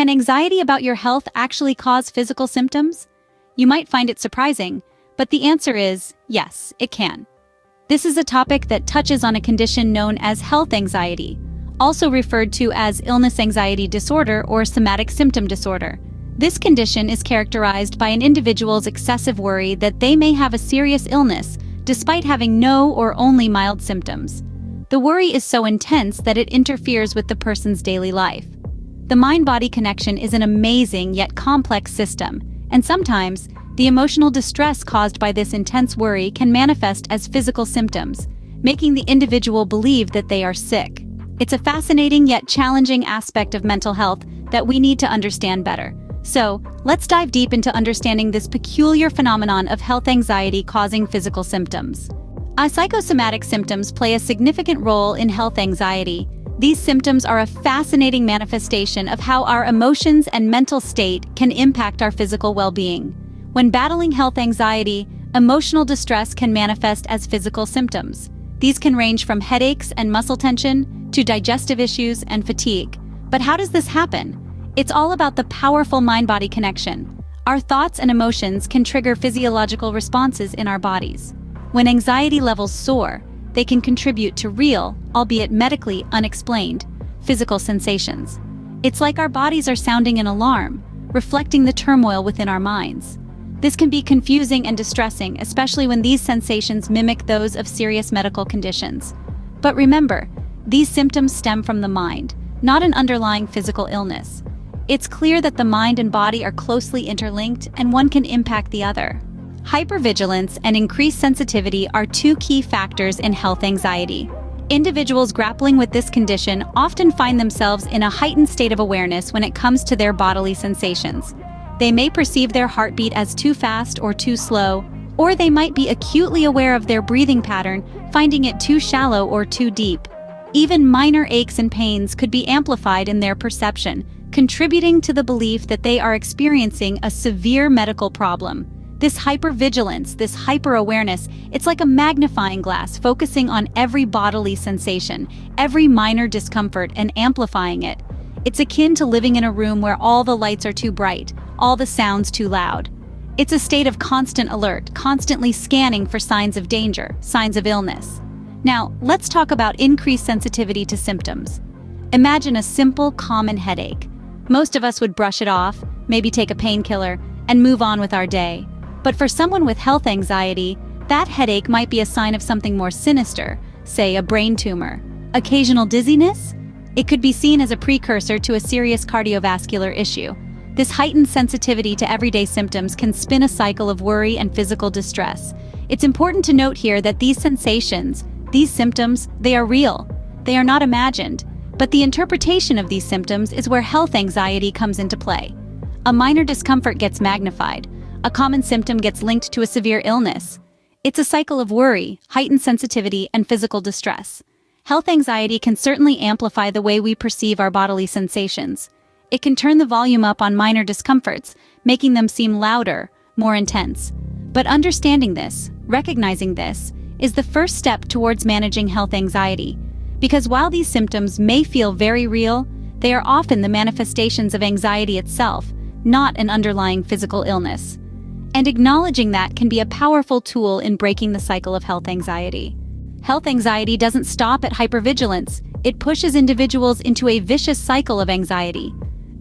Can anxiety about your health actually cause physical symptoms? You might find it surprising, but the answer is yes, it can. This is a topic that touches on a condition known as health anxiety, also referred to as illness anxiety disorder or somatic symptom disorder. This condition is characterized by an individual's excessive worry that they may have a serious illness, despite having no or only mild symptoms. The worry is so intense that it interferes with the person's daily life. The mind-body connection is an amazing yet complex system, and sometimes, the emotional distress caused by this intense worry can manifest as physical symptoms, making the individual believe that they are sick. It's a fascinating yet challenging aspect of mental health that we need to understand better. So, let's dive deep into understanding this peculiar phenomenon of health anxiety causing physical symptoms. Psychosomatic symptoms play a significant role in health anxiety. These symptoms are a fascinating manifestation of how our emotions and mental state can impact our physical well-being. When battling health anxiety, emotional distress can manifest as physical symptoms. These can range from headaches and muscle tension to digestive issues and fatigue. But how does this happen? It's all about the powerful mind-body connection. Our thoughts and emotions can trigger physiological responses in our bodies. When anxiety levels soar, they can contribute to real, albeit medically unexplained, physical sensations. It's like our bodies are sounding an alarm, reflecting the turmoil within our minds. This can be confusing and distressing, especially when these sensations mimic those of serious medical conditions. But remember, these symptoms stem from the mind, not an underlying physical illness. It's clear that the mind and body are closely interlinked, and one can impact the other. Hypervigilance and increased sensitivity are two key factors in health anxiety. Individuals grappling with this condition often find themselves in a heightened state of awareness when it comes to their bodily sensations. They may perceive their heartbeat as too fast or too slow, or they might be acutely aware of their breathing pattern, finding it too shallow or too deep. Even minor aches and pains could be amplified in their perception, contributing to the belief that they are experiencing a severe medical problem. This hypervigilance, this hyper-awareness, it's like a magnifying glass focusing on every bodily sensation, every minor discomfort, and amplifying it. It's akin to living in a room where all the lights are too bright, all the sounds too loud. It's a state of constant alert, constantly scanning for signs of danger, signs of illness. Now, let's talk about increased sensitivity to symptoms. Imagine a simple, common headache. Most of us would brush it off, maybe take a painkiller, and move on with our day. But for someone with health anxiety, that headache might be a sign of something more sinister, say a brain tumor. Occasional dizziness? It could be seen as a precursor to a serious cardiovascular issue. This heightened sensitivity to everyday symptoms can spin a cycle of worry and physical distress. It's important to note here that these sensations, these symptoms, they are real. They are not imagined. But the interpretation of these symptoms is where health anxiety comes into play. A minor discomfort gets magnified. A common symptom gets linked to a severe illness. It's a cycle of worry, heightened sensitivity, and physical distress. Health anxiety can certainly amplify the way we perceive our bodily sensations. It can turn the volume up on minor discomforts, making them seem louder, more intense. But understanding this, recognizing this, is the first step towards managing health anxiety. Because while these symptoms may feel very real, they are often the manifestations of anxiety itself, not an underlying physical illness. And acknowledging that can be a powerful tool in breaking the cycle of health anxiety. Health anxiety doesn't stop at hypervigilance. It pushes individuals into a vicious cycle of anxiety.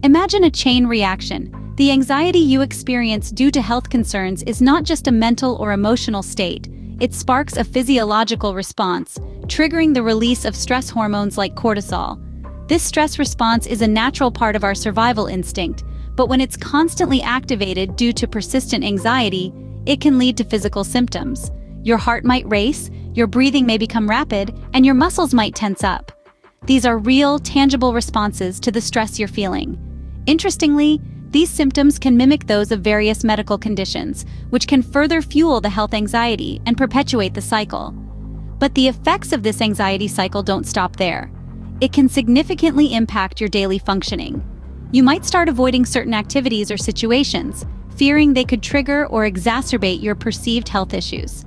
Imagine a chain reaction. The anxiety you experience due to health concerns is not just a mental or emotional state. It sparks a physiological response, triggering the release of stress hormones like cortisol. This stress response is a natural part of our survival instinct, but when it's constantly activated due to persistent anxiety, it can lead to physical symptoms. Your heart might race, your breathing may become rapid, and your muscles might tense up. These are real, tangible responses to the stress you're feeling. Interestingly, these symptoms can mimic those of various medical conditions, which can further fuel the health anxiety and perpetuate the cycle. But the effects of this anxiety cycle don't stop there. It can significantly impact your daily functioning. You might start avoiding certain activities or situations, fearing they could trigger or exacerbate your perceived health issues.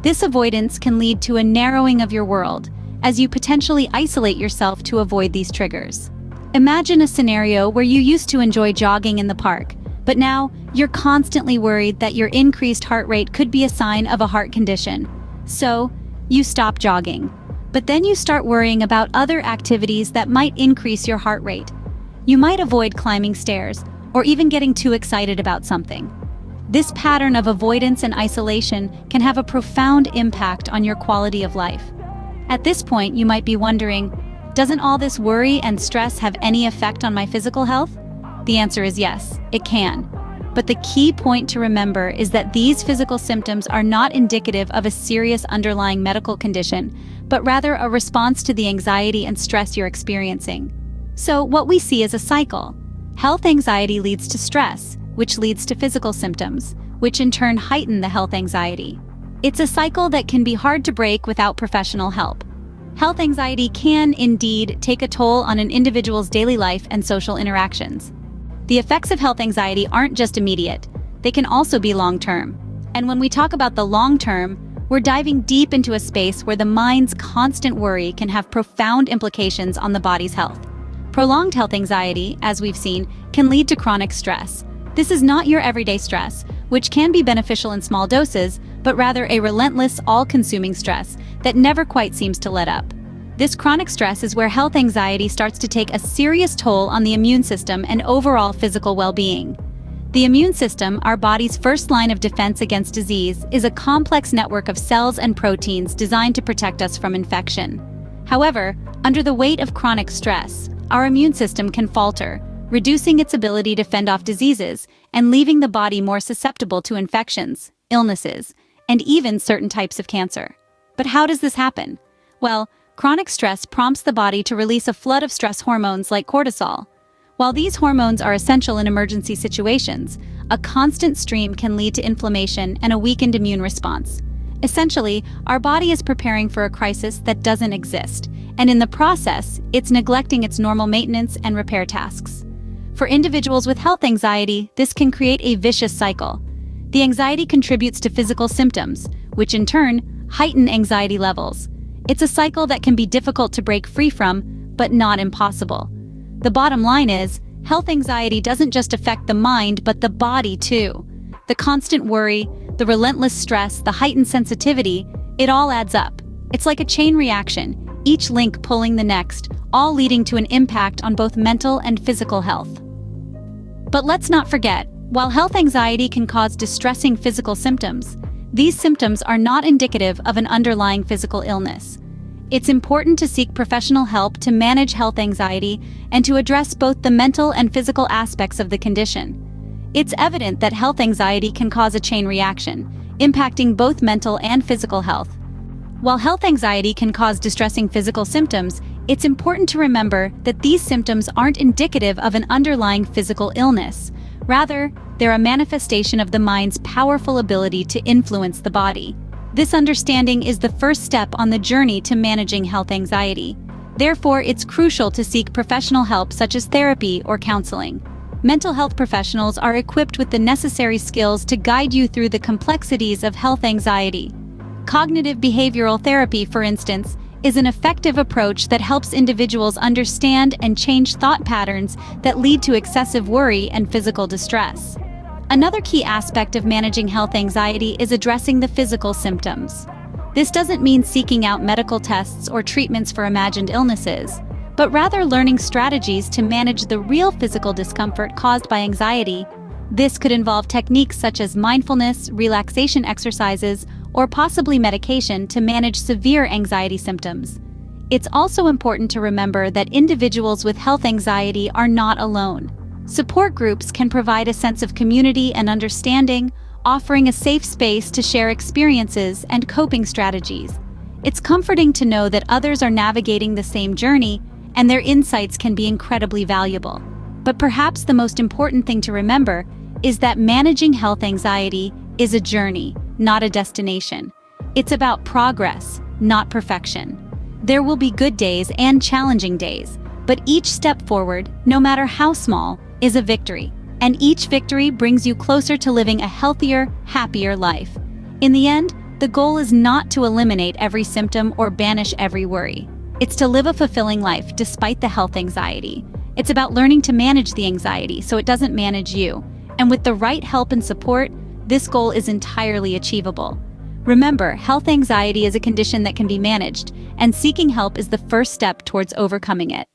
This avoidance can lead to a narrowing of your world, as you potentially isolate yourself to avoid these triggers. Imagine a scenario where you used to enjoy jogging in the park, but now you're constantly worried that your increased heart rate could be a sign of a heart condition. So, you stop jogging. But then you start worrying about other activities that might increase your heart rate. You might avoid climbing stairs, or even getting too excited about something. This pattern of avoidance and isolation can have a profound impact on your quality of life. At this point, you might be wondering, doesn't all this worry and stress have any effect on my physical health? The answer is yes, it can. But the key point to remember is that these physical symptoms are not indicative of a serious underlying medical condition, but rather a response to the anxiety and stress you're experiencing. So what we see is a cycle. Health anxiety leads to stress, which leads to physical symptoms, which in turn heighten the health anxiety. It's a cycle that can be hard to break without professional help. Health anxiety can, indeed, take a toll on an individual's daily life and social interactions. The effects of health anxiety aren't just immediate, they can also be long-term. And when we talk about the long-term, we're diving deep into a space where the mind's constant worry can have profound implications on the body's health. Prolonged health anxiety, as we've seen, can lead to chronic stress. This is not your everyday stress, which can be beneficial in small doses, but rather a relentless, all-consuming stress that never quite seems to let up. This chronic stress is where health anxiety starts to take a serious toll on the immune system and overall physical well-being. The immune system, our body's first line of defense against disease, is a complex network of cells and proteins designed to protect us from infection. However, under the weight of chronic stress, our immune system can falter, reducing its ability to fend off diseases and leaving the body more susceptible to infections, illnesses, and even certain types of cancer. But how does this happen? Well, chronic stress prompts the body to release a flood of stress hormones like cortisol. While these hormones are essential in emergency situations, a constant stream can lead to inflammation and a weakened immune response. Essentially, our body is preparing for a crisis that doesn't exist, and in the process, it's neglecting its normal maintenance and repair tasks. For individuals with health anxiety, this can create a vicious cycle. The anxiety contributes to physical symptoms, which in turn heighten anxiety levels. It's a cycle that can be difficult to break free from, but not impossible. The bottom line is, health anxiety doesn't just affect the mind, but the body too. The constant worry, the relentless stress, the heightened sensitivity, it all adds up. It's like a chain reaction, each link pulling the next, all leading to an impact on both mental and physical health. But let's not forget, while health anxiety can cause distressing physical symptoms, these symptoms are not indicative of an underlying physical illness. It's important to seek professional help to manage health anxiety and to address both the mental and physical aspects of the condition. It's evident that health anxiety can cause a chain reaction, impacting both mental and physical health. While health anxiety can cause distressing physical symptoms, it's important to remember that these symptoms aren't indicative of an underlying physical illness. Rather, they're a manifestation of the mind's powerful ability to influence the body. This understanding is the first step on the journey to managing health anxiety. Therefore, it's crucial to seek professional help such as therapy or counseling. Mental health professionals are equipped with the necessary skills to guide you through the complexities of health anxiety. Cognitive behavioral therapy, for instance, is an effective approach that helps individuals understand and change thought patterns that lead to excessive worry and physical distress. Another key aspect of managing health anxiety is addressing the physical symptoms. This doesn't mean seeking out medical tests or treatments for imagined illnesses, but rather learning strategies to manage the real physical discomfort caused by anxiety. This could involve techniques such as mindfulness, relaxation exercises, or possibly medication to manage severe anxiety symptoms. It's also important to remember that individuals with health anxiety are not alone. Support groups can provide a sense of community and understanding, offering a safe space to share experiences and coping strategies. It's comforting to know that others are navigating the same journey, and their insights can be incredibly valuable. But perhaps the most important thing to remember is that managing health anxiety is a journey, not a destination. It's about progress, not perfection. There will be good days and challenging days, but each step forward, no matter how small, is a victory. And each victory brings you closer to living a healthier, happier life. In the end, the goal is not to eliminate every symptom or banish every worry. It's to live a fulfilling life despite the health anxiety. It's about learning to manage the anxiety so it doesn't manage you. And with the right help and support, this goal is entirely achievable. Remember, health anxiety is a condition that can be managed, and seeking help is the first step towards overcoming it.